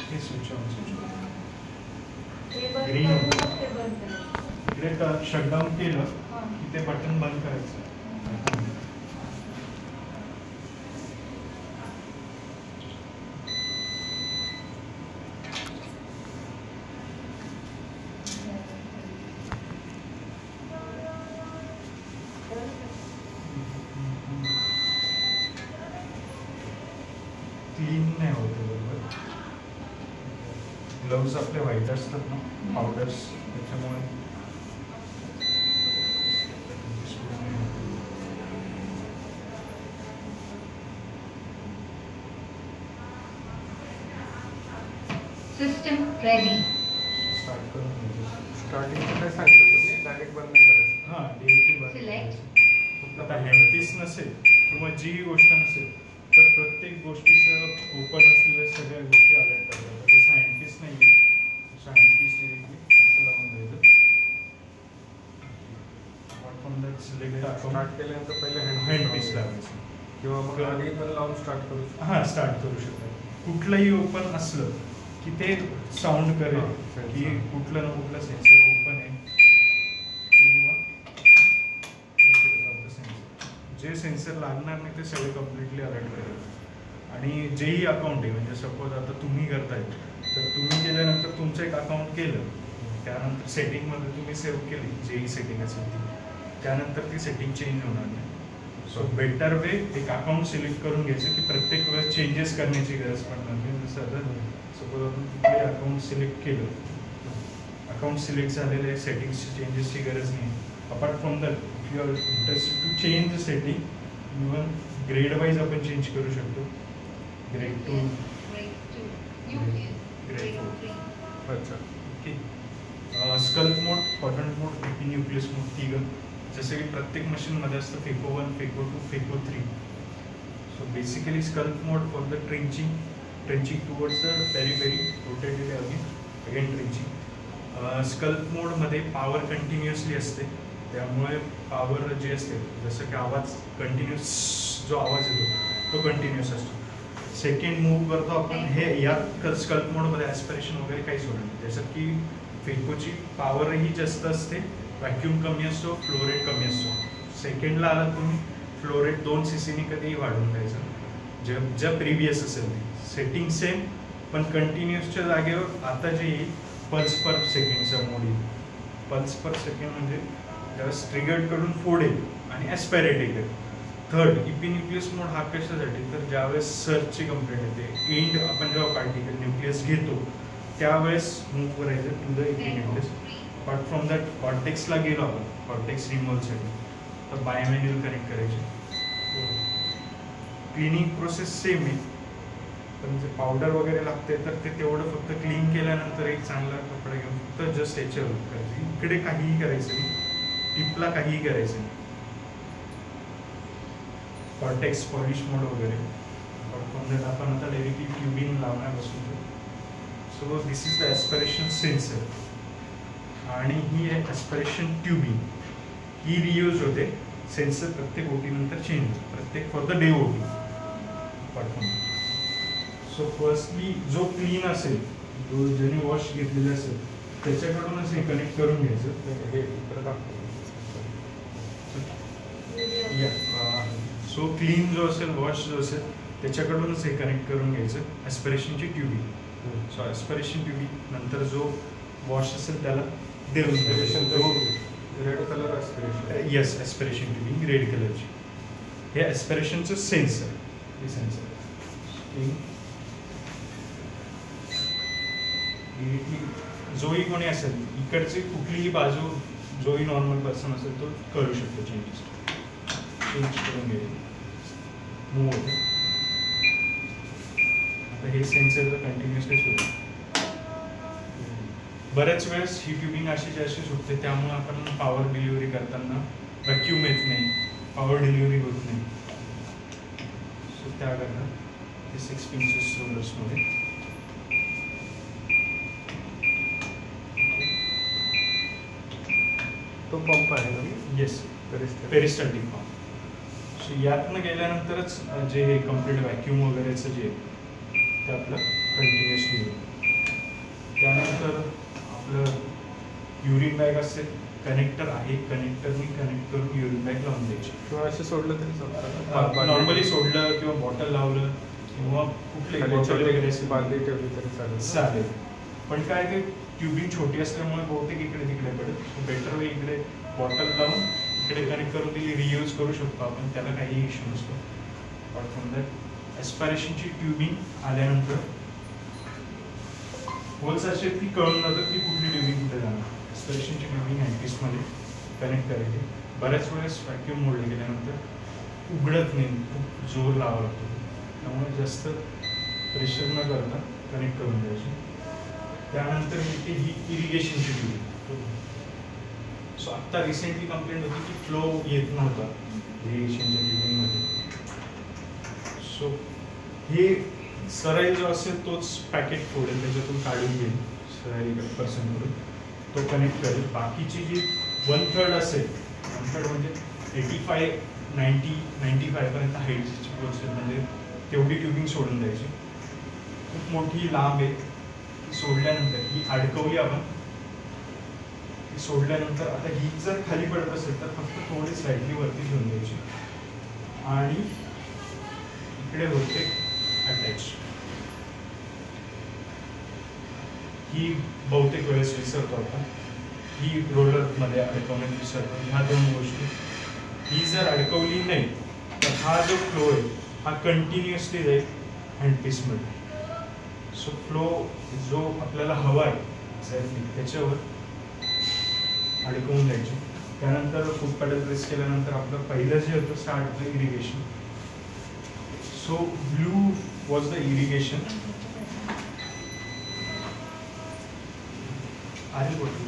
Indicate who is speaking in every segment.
Speaker 1: हे switch on switch off
Speaker 2: green
Speaker 1: इकडे shutdown केलं की ते बटन बंद करायचं. क्लीन नाही होते बरोबर. ग्लव्स आपले व्हाईट असतात ना, पावडर्स, त्याच्यामुळे
Speaker 2: सिस्टम रेडी.
Speaker 1: स्टार्ट करून घ्यायचं.
Speaker 3: स्टार्टिंगचं काय सांगितलं तुम्ही? डायरेक्ट बंद नाही करायचं.
Speaker 1: हां, डिरेक्टली बंद
Speaker 2: Select.
Speaker 1: करायचं. आता हँडपीस नसेल किंवा जी गोष्ट नसेल तर प्रत्येक गोष्टीचं ओपन असलेल्या सगळ्या गोष्टी अलर्ट करायच्या. जसं हँडपीस नाही आहे, तसं हँडपीस डिरेक्टली असं लावून द्यायचं. सिलेक्ट
Speaker 3: स्टार्ट केल्यानंतर पहिले
Speaker 1: हँडपीस लावायचं
Speaker 3: किंवा मग आधी पण लावून स्टार्ट करू.
Speaker 1: हां, स्टार्ट करू शकता. कुठलंही ओपन असलं की ते साऊंड करेल की कुठलं ना कुठलं सेन्सर ओपन आहे किंवा जे सेन्सर लागणार नाही ते सगळे कम्प्लिटली अलर्ट करेल. आणि जेही अकाउंट आहे, म्हणजे सपोज आता तुम्ही करताय तर तुम्ही केल्यानंतर तुमचं एक अकाउंट केलं, त्यानंतर सेटिंगमध्ये तुम्ही सेव्ह केली जेही सेटिंग असेल ती, त्यानंतर ती सेटिंग चेंज होणार नाही. सो बेटर वे एक अकाउंट सिलेक्ट करून घ्यायचं की प्रत्येक वेळेस चेंजेस करण्याची गरज पडणार नाही. जसं आता सपोज आपण कुठले अकाउंट सिलेक्ट केलं, अकाउंट सिलेक्ट झालेले सेटिंग्सची चेंजेसची गरज नाही. Apart from that if you are interested to change the setting, even grade wise आपण चेंज करू शकतो. Grade 2, grade 4.
Speaker 3: अच्छा.
Speaker 1: Okay. Sculpt mode, quadrant mode, nucleus mode, तिघं. जसं की प्रत्येक मशीनमध्ये असतं फेको 1, फेको 2, phaco 3. So basically sculpt mode for the trenching towards the peri rotated again trenching. Sculpt मोडमध्ये पॉवर कंटिन्युअसली असते, त्यामुळे पॉवर जी असते, जसं की आवाज कंटिन्युअस, जो आवाज येतो तो कंटिन्युअस असतो. सेकंड मूव्ह करतो आपण, हे या स्कल्प मोडमध्ये ॲस्पिरेशन वगैरे काहीच होणार नाही. जसं की फेकोची पॉवरही जास्त असते, व्हॅक्यूम कमी असतो, फ्लो रेट कमी असतो. सेकंडला आला तुम्ही, फ्लो रेट 2 cc कधीही वाढवून द्यायचं, ज्या प्रिव्हियस असेल ती. सेटिंग सेम, पण कंटिन्युअसच्या जागेवर आता जे येईल पल्स पर सेकंडचा मोड येईल. पल्स पर सेकंड म्हणजे ज्यावेळेस ट्रिगर्डकडून फोडेल आणि ॲस्पायरेट येईल. थर्ड, इपिन्यूक्लियस मोड हा कशासाठी, तर ज्यावेळेस सर्चची कंप्लेंट येते, एंड आपण जेव्हा पार्टिकल न्यूक्लियस घेतो त्यावेळेस मूव्ह करायचं to the epinucleus. Apart from that कॉर्टेक्सला गेलो आपण, कॉर्टेक्स रिमूव्हलसाठी, तर बायोमॅन्युअल कनेक्ट करायचे. क्लिनिंग प्रोसेस सेम आहे, पण जे पावडर वगैरे लागते तर ते तेवढं फक्त क्लीन केल्यानंतर एक चांगला कपडा घेऊन फक्त जस्ट याच्यावर करायचं. इकडे काहीही करायचं नाही, टिपला काहीही करायचं नाही. कॉर्टेक्स पॉलिश मोड वगैरे. आपण आता डायरेक्टली ट्युबिंग लावण्यापासून. So this is the aspiration sensor, आणि ही आहे ॲस्पिरेशन ट्युबिंग. ही रियूज होते. सेन्सर प्रत्येक ओटी नंतर चेंज होतो, प्रत्येक for the day OT. So firstly जो क्लीन असेल, जो ज्याने वॉश घेतलेला असेल त्याच्याकडूनच हे कनेक्ट करून घ्यायचं.
Speaker 3: हे इकडे दाखव.
Speaker 1: सो क्लीन जो असेल, वॉश जो असेल त्याच्याकडूनच हे कनेक्ट करून घ्यायचं, ॲस्पिरेशनची ट्युबिंग. सो ॲस्पिरेशन ट्युबिंग नंतर जो वॉश असेल त्याला देऊन
Speaker 3: red colour aspiration.
Speaker 1: Yes, aspiration tubing red कलरची. हे ॲस्पिरेशनचं सेन्सर. हे सेन्सर जोही कोणी असेल, इकडची कुठलीही बाजू जोही नॉर्मल पर्सन असेल तो करू शकतो चेंज करून घ्यायचं, मूव होतं. आता हे सेन्सर कंटिन्युअसली सुरू. बऱ्याच वेळेस ही ट्युबिंग अशीची अशी सुटते, त्यामुळे आपण पॉवर डिलिव्हरी करताना व्हॅक्यूम येत नाही, पॉवर डिलिव्हरी होत नाही. सो त्याकरता हे 6 पिंचेस रोलर्समध्ये
Speaker 3: तो पंप आहे ना.
Speaker 1: Yes, peristaltic pump. सो यातनं गेल्यानंतरच जे हे कम्प्लीट व्हॅक्यूम वगैरेचं जे ते आपलं कंटिन्युअसली होईल. त्यानंतर आपलं युरिन बॅग असेल, कनेक्टर आहे, कनेक्टरनी कनेक्ट करून युरिन बॅग लावून द्यायची.
Speaker 3: किंवा असं सोडलं तरी चालतं.
Speaker 1: नॉर्मली सोडलं किंवा बॉटल लावलं किंवा कुठली बॉटल वगैरे असेल
Speaker 3: बादली ठेवली तरी चालेल.
Speaker 1: चालेल. पण काय ते ट्युबिंग छोटी असल्यामुळे बहुतेक इकडे तिकडे पडेल. बेटर वे इकडे बॉटल लावून इकडे कनेक्ट करून दिली, रियूज करू शकतो आपण, त्याला काही इश्यू नसतो. पण समजा ॲस्पायरेशनची ट्युबिंग आल्यानंतर होल्स असे ती कळून जातं की कुठली ट्युबिंग कुठे जाणार. ॲस्पायरेशनची ट्युबिंग हँडपीसमध्ये कनेक्ट करायची. बऱ्याच वेळेस व्हॅक्यूम मोडले गेल्यानंतर उघडत नाही, खूप जोर लावावा लागतो, त्यामुळे जास्त प्रेशर न करता कनेक्ट करून द्यायची. त्यानंतर इथे ही इरिगेशनची ट्यूब. सो आत्ता रिसेंटली कंप्लेंट होती की फ्लो येत नव्हता इरिगेशनच्या ट्यूबिंगमध्ये. सो हे सराई जो असेल तोच पॅकेट फोडेल, त्याच्यातून काढून घेईल सराई पर्सनकडून, तो कनेक्ट करेल. बाकीची जी 1/3 असेल, 1/3 म्हणजे 85, 90, 95 पर्यंत हाईटची प्रोसेस, म्हणजे तेवढी ट्यूबिंग सोडून द्यायची. खूप मोठी लांब आहे, सोडल्यानंतर ही अडकवली आपण. ती सोडल्यानंतर आता ही जर खाली पडत असेल तर फक्त थोडी स्लाइटली वरती घेऊन द्यायची आणि इकडे होते अटॅच. ही बहुतेक वेळेस विसरतो आपण, ही रोलरमध्ये अडकवण्यात विसरतो. ह्या 2 गोष्टी, ही जर अडकवली नाही तर हा जो फ्लो आहे हा कंटिन्युअसली जाईल हँडपीसमध्ये. सो फ्लो जो आपल्याला हवा आहे एक्झॅक्टली त्याच्यावर अडकवून द्यायची. त्यानंतर फूट पॅडल प्रेस केल्यानंतर आपलं पहिलं जे होतं स्टार्ट होतं irrigation. So blue was the irrigation. आधी बोलतो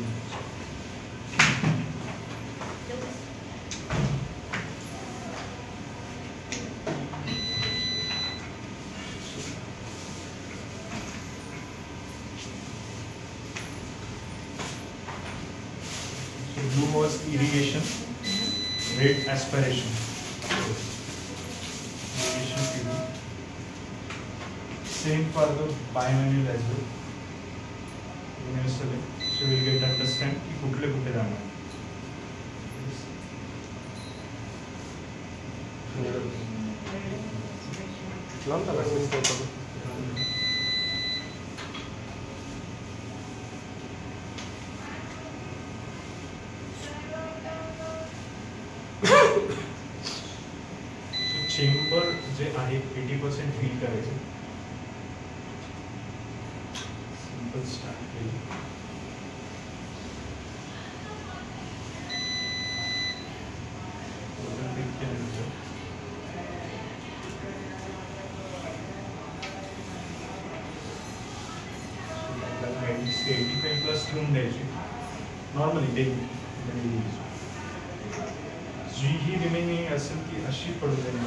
Speaker 1: blue was irrigation, red aspiration. Irrigation tubing. Same for the bimanual as well. Universally, so we'll get to understand कि कुठले कुठे जाणार.
Speaker 3: लांब झाला सिस्टम.
Speaker 1: चेंबर जे आहे 80% फिल करायचं. सिंपल स्टार्ट केली. आपल्याला 85+ ठेवून द्यायची नॉर्मली डेली. जी ही रिमेनिंग असेल ती अशी पडू जाईल.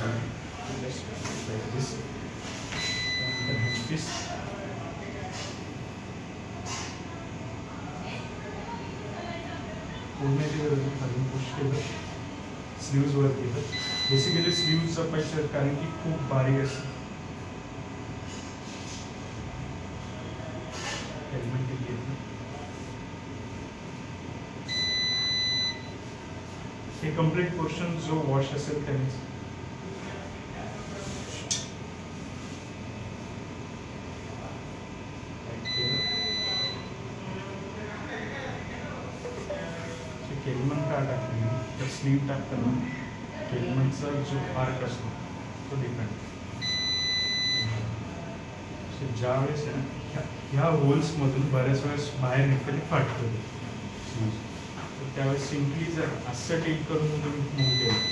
Speaker 1: पूर्णची गरज खालून पुश केलं, स्लीव्ज वर केलं. बेसिकली स्लीव्ज जपायचे कारण की खूप बारीक असते. हेल्मेट घेतलं. हे कम्प्लीट पोर्शन जो वॉश असेल त्यानेच केलमन का टाकली तर स्लीव टाकताना केलमनचा जो आर्क असतो तो डिपेंड. ज्या वेळेस ह्या होल्समधून बऱ्याच वेळेस बाहेर निघताना फाटतो तर त्यावेळेस सिम्पली जर असं टेक करून तुम्ही मूव्ह केलं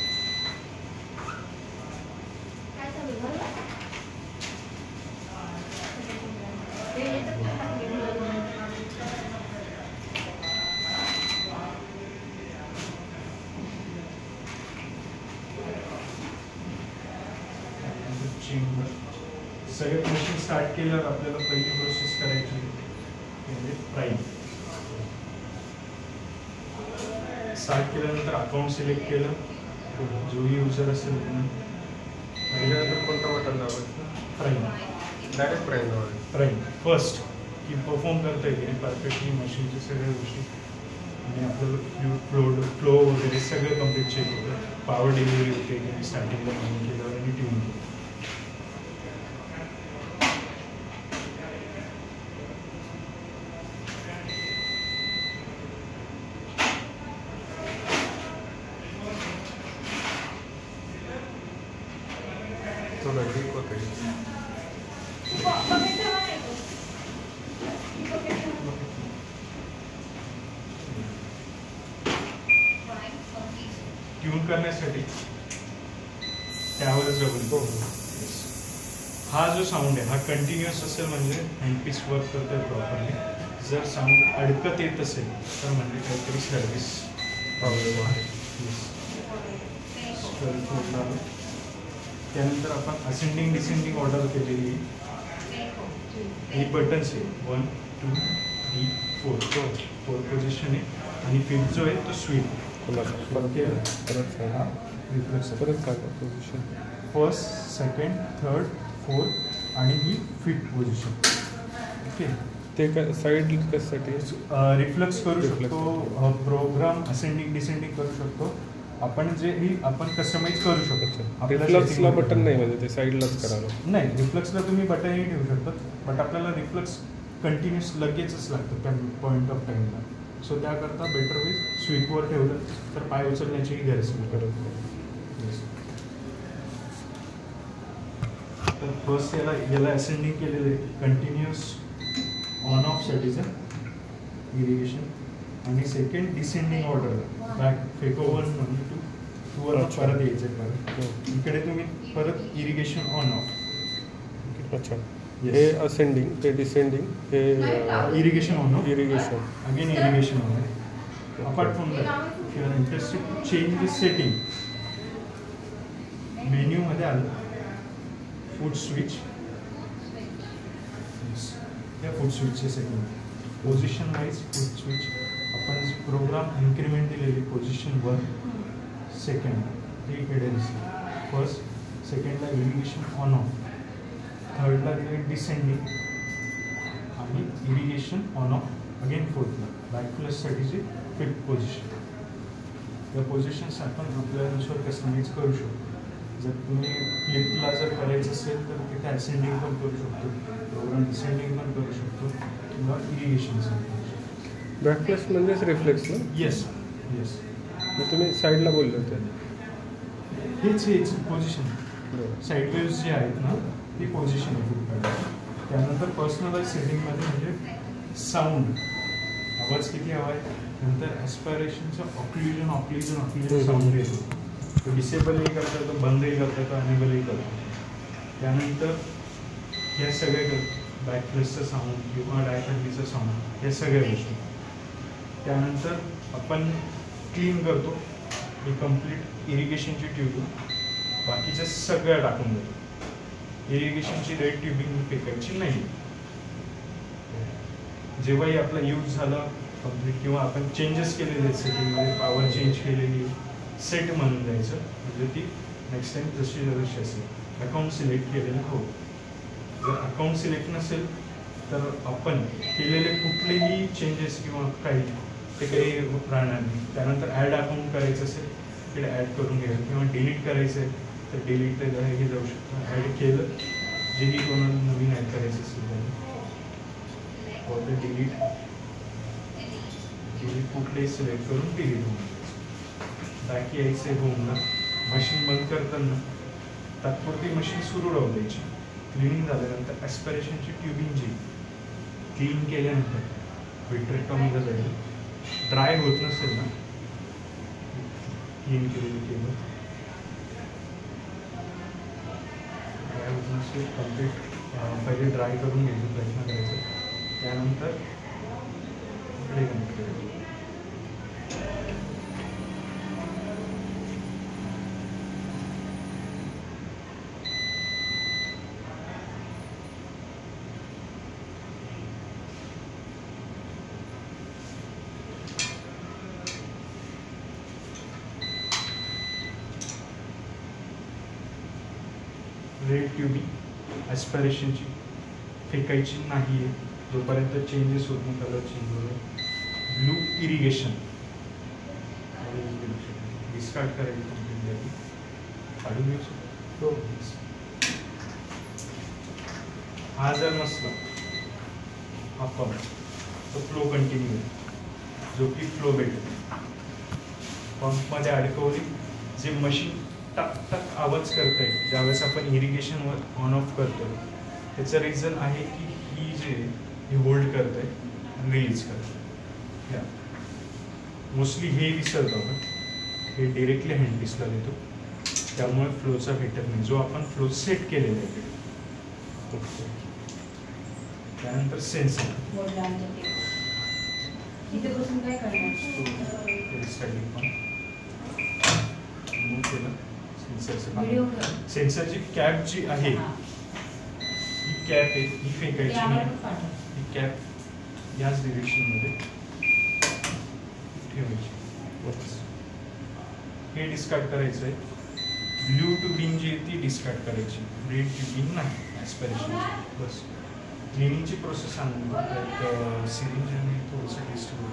Speaker 1: सगळ्यात मशीन स्टार्ट केल्यावर आपल्याला पहिली प्रोसेस करायची म्हणजे प्राईम. स्टार्ट केल्यानंतर अकाउंट सिलेक्ट केलं, जो युजर असेल त्यानं
Speaker 3: त्याच्यानंतर कोणता बटन दाबायचं?
Speaker 1: प्राईम.
Speaker 3: डायरेक्ट प्राईम दाबायचं.
Speaker 1: प्राईम फर्स्ट की परफॉर्म करता येईल परफेक्टली मशीनच्या सगळ्या गोष्टी आणि आपल्याला फ्लो वगैरे सगळं कम्प्लीट चेक होतं. पॉवर डिलिव्हरी होते की स्टार्टिंगला म्हणून केल्यावर आणि ट्यून होतं.
Speaker 3: थोडं डीप होतं आहे.
Speaker 1: ट्यून करण्यासाठी त्यावरच जबल. हा जो साऊंड आहे हा कंटिन्युअस असेल म्हणजे हँडपीस वर्क करतोय प्रॉपरली. जर साऊंड अडकत येत असेल तर म्हणजे काहीतरी सर्व्हिस प्रॉब्लेम आहे. त्यानंतर आपण असेंडिंग डिसेंडिंग ऑर्डर केलेली ही बटन्स आहे 1 2 3 4 पोझिशन आहे आणि फिफ्थ जो आहे तो sweep.
Speaker 3: Position
Speaker 1: first second third fourth आणि ही फिफ्थ पोझिशन. ओके
Speaker 3: ते काय साईड कशासाठी
Speaker 1: रिफ्लेक्स करू शकतो. प्रोग्राम असेंडिंग डिसेंडिंग करू शकतो आपण. जे ही आपण कस्टमाइज करू शकतो.
Speaker 3: रिफ्लेक्सला बटन नाही म्हणजे ते साईडलाच करावं.
Speaker 1: नाही रिफ्लेक्सला तुम्ही बटनही ठेवू शकतात बट आपल्याला रिफ्लेक्स कंटिन्युअस लगेचच लागतं पॉईंट ऑफ टाईमला. सो त्याकरता बेटर होईल स्वीपवर ठेवलं तर पाय उचलण्याचीही गरज नाही. तर फर्स्ट याला असेंडिंग केलेलं आहे कंटिन्युअस ऑन ऑफसाठीचं इरिगेशन आणि सेकंड डिसेंडिंग ऑर्डर बॅक फेको 1 म्हणून 2 वर परत यायचं. परत इकडे तुम्ही परत इरिगेशन ऑन ऑफ.
Speaker 3: अच्छा हे असेंडिंग ते डिसेंडिंग हे
Speaker 1: irrigation on off
Speaker 3: irrigation
Speaker 1: again irrigation on off. Apart from that if you are interested to change this setting मेन्यूमध्ये आलं फूड स्विच. या फूड स्विचचे setting position wise foot switch आपण प्रोग्राम इन्क्रीमेंट दिलेली पोझिशन 1 सेकंड ती इकडे दिसते. फर्स्ट सेकंडला इरिगेशन ऑन ऑफ थर्डला दिले डिसेंडिंग आणि इरिगेशन ऑन ऑफ अगेन फोर्थला बॅक फ्लशसाठीची फिफ्थ पोझिशन. या पोझिशन्स आपण आपल्यानुसार कस्टमाइज करू शकतो. जर तुम्ही फ्लिपला जर करायचं असेल तर तिथे असेंडिंग पण करू शकतो प्रोग्राम डिसेंडिंग पण करू शकतो किंवा इरिगेशन.
Speaker 3: बॅक फ्लॅश म्हणजेच रिफ्लेक्स ना.
Speaker 1: येस येस
Speaker 3: तुम्ही साईडला बोलले होते.
Speaker 1: हेच पोझिशन साईड वेव्स जे आहेत ना ती पोझिशन आहे फ्लिपकार्ट. त्यानंतर पर्सनलाइज सेटिंगमध्ये म्हणजे साऊंड आवाज किती हवा आहे. नंतर ॲस्पायरेशनचं ऑक्लिजन साऊंड येतो. तो डिसेबलही करता येतो बंदही करता येतो अनेबलही करतो. त्यानंतर या सगळ्या बॅक फ्लशचं साऊंड किंवा डायफॅक्टरीचं साऊंड या सगळ्या गोष्टी. त्यानंतर आपण क्लीन करतो ही कम्प्लीट इरिगेशनची ट्यूब बाकीच्या सगळ्या टाकून देतो. इरिगेशनची रेड ट्यूबिंग फेकायची नाही. जेव्हाही आपला यूज झाला कम्प्लीट किंवा आपण चेंजेस केलेले आहेत सेटिंगमध्ये पॉवर चेंज केलेली सेट म्हणून द्यायचं म्हणजे ती नेक्स्ट टाइम जशी असेल. अकाउंट सिलेक्ट केलेलं हो. जर अकाउंट सिलेक्ट नसेल तर आपण केलेले कुठलेही चेंजेस किंवा काही ते काही राहणार नाही. त्यानंतर ॲड अकाउंट करायचं असेल तिकडे ॲड करून घ्यायचं किंवा डिलीट करायचं आहे तर डिलीट हे जाऊ शकतं. ॲड केलं जेही कोणाला नवीन ॲड करायचं असेल त्याने डिलीट कुठलेही सिलेक्ट करून डिलीट होऊन बाकी यायचं होऊन मशीन बंद करताना तात्पुरती मशीन सुरू राहू द्यायची. क्लिनिंग झाल्यानंतर ॲस्पिरेशनची ट्यूबिंग जी क्लीन केल्यानंतर विट्रेक्टॉमीला जाईल. ड्राय होत नसेल ना क्लीन केलेली केबल ड्राय होत नसेल कम्प्लीट पहिले ड्राय करून घ्यायचा प्रयत्न करायचा. त्यानंतर इकडे कनेक्ट करायचं. रेड ट्यूबिंग ॲस्पिरेशनची फेकायची नाही आहे. जोपर्यंत चेंजेस होत नाही कलर चेंज होईल. ब्लू इरिगेशन डिस्कार्ड करायची कंप्लीटली. काढून घेऊ शकतो. हा जर नसला हा पंप तो फ्लो कंटिन्यू जो की फ्लो भेटेल. पंपमध्ये अडकवली जे मशीन टक टक आवाज करत आहे ज्यावेळेस आपण इरिगेशनवर ऑन ऑफ करतो त्याचं रिझन आहे की ही जे ही होल्ड करत आहे रिलीज करत आहे. मोस्टली हे विसरतो आपण. हे डिरेक्टली हँडपिसला देतो त्यामुळे फ्लोचा भेटत नाही जो आपण फ्लो सेट केलेला आहे. त्यानंतर सेन्सर
Speaker 2: इथे बसून काय करणार?
Speaker 1: सेन्सरची कॅप जी आहे ही कॅप आहे ही फेकायची नाही. ही कॅप याच डिरेक्शनमध्ये ठेवायची. हे डिस्कार्ड करायचं आहे. ब्ल्यू टू ग्रीन जी आहे ती डिस्कार्ड करायची. रेड टू ग्रीन नाही. ॲस्पिरेशन बस. क्लिनिंगची प्रोसेस सांगून लाईक सिरिंज आणि थोडंसं टेस्ट करू.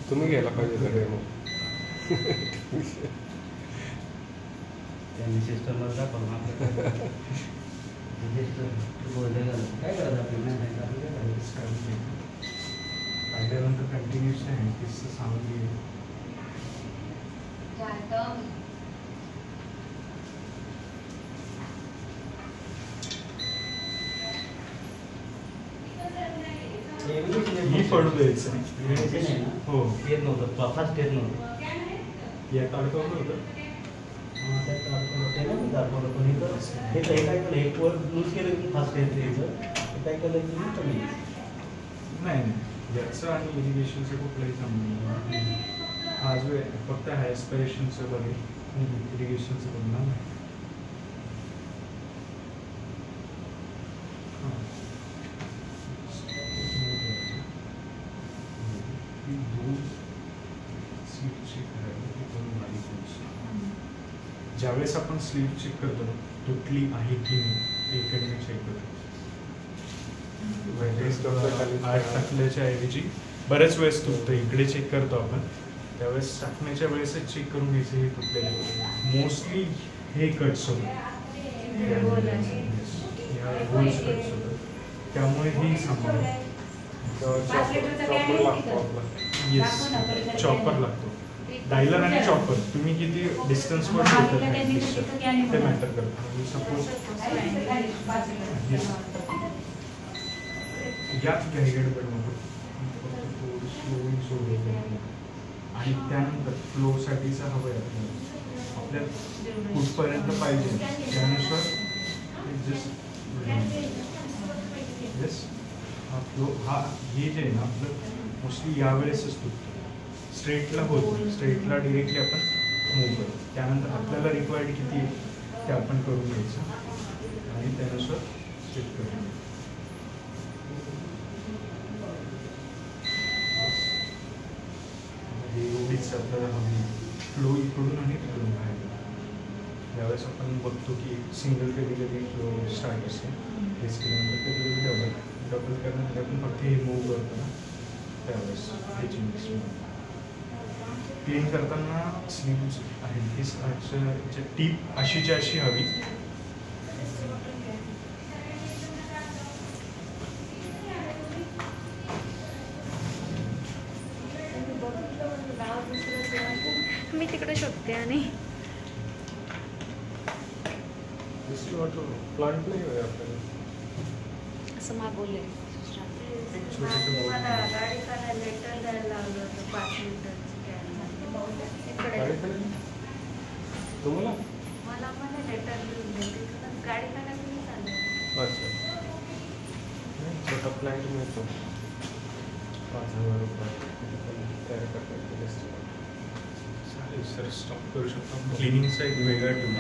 Speaker 3: तुम्ही घ्यायला पाहिजे तर डेमो.
Speaker 4: त्यांनी सिस्टमवर दाखवलं काय करायचं आपल्याला
Speaker 1: पाहिल्यानंतर कंटिन्युअस आहे तिचं सांगली ही पडू द्यायचं नाही. हो
Speaker 4: येत नव्हतं फास्ट येत नव्हतं.
Speaker 1: यात अडकवलं होतं.
Speaker 4: त्यात अडकवलं दाखवलं पण इथं हे काय केलं एक वर लूज केलं की फास्ट येतं याचं. काय केलं की कमी
Speaker 1: नाही याचं आणि इरिगेशनचं कुठलंही संबंध नाही. हा जो आहे फक्त हा ॲस्पिरेशनचं बघेल इरिगेशनचं बघणार नाही. ज्यावेळेस आपण स्लीव चेक करतो तुटली आहे की नाही ते इकडे चेक करतो. टाकल्याच्या ऐवजी बऱ्याच वेळेस तुटतं इकडे चेक करतो आपण. त्यावेळेस टाकण्याच्या वेळेसच चेक करून घ्यायचं हे तुटलेलं. मोस्टली हे कट्स होतात कट्स होतात त्यामुळे हे सांभाळून येस चॉपर लागतो. डायलर आणि चॉपर तुम्ही किती डिस्टन्सवर ठेवतात ते मॅटर करतं. सपोज याच गडबडमध्ये थोडी स्लोली सोडलं आणि त्यानंतर फ्लोसाठीचा हवं आहे आपल्याला कुठपर्यंत पाहिजे त्यानुसार हा फ्लो हा हे जे आहे ना आपलं मोस्टली यावेळेसच तुटतं. स्ट्रेटला होत स्ट्रेटला डिरेक्टली आपण मूव करतो. त्यानंतर आपल्याला रिक्वायर्ड किती आहे ते आपण करून घ्यायचं आणि त्यानुसार स्ट्रेट करून एवढीच आपल्याला हवी. फ्लो इकडून आणि तिकडून बाहेर. त्यावेळेस आपण बघतो की सिंगल कधी कधी फ्लो स्टार्ट असते तेच केल्यानंतर कधी कधी डबल करण्यासाठी आपण फक्त हे मूव करतो ना त्यावेळेस हे चेंजेस. क्लीन करताना स्लीव्स आहेत ही स्कार्टच्या टीप अशीच्या अशी हवी.
Speaker 5: मी तिकडे शोधते आणि
Speaker 3: प्लांट नाही आहे आपल्याला
Speaker 5: असं मागवले.
Speaker 2: गाडी करायला लेटर द्यायला लावलं होतं 5 लिटरचं कॅन.
Speaker 3: तुम्हाला
Speaker 2: मला पण लेटर लिहून देते गाडी करायला चालेल.
Speaker 3: अच्छा छोटा प्लांट मिळतो 5,000 रुपये तयार करता
Speaker 1: चालेल सर, स्टॉप करू शकतो. क्लिनिंगचा एक वेगळा ठेवू.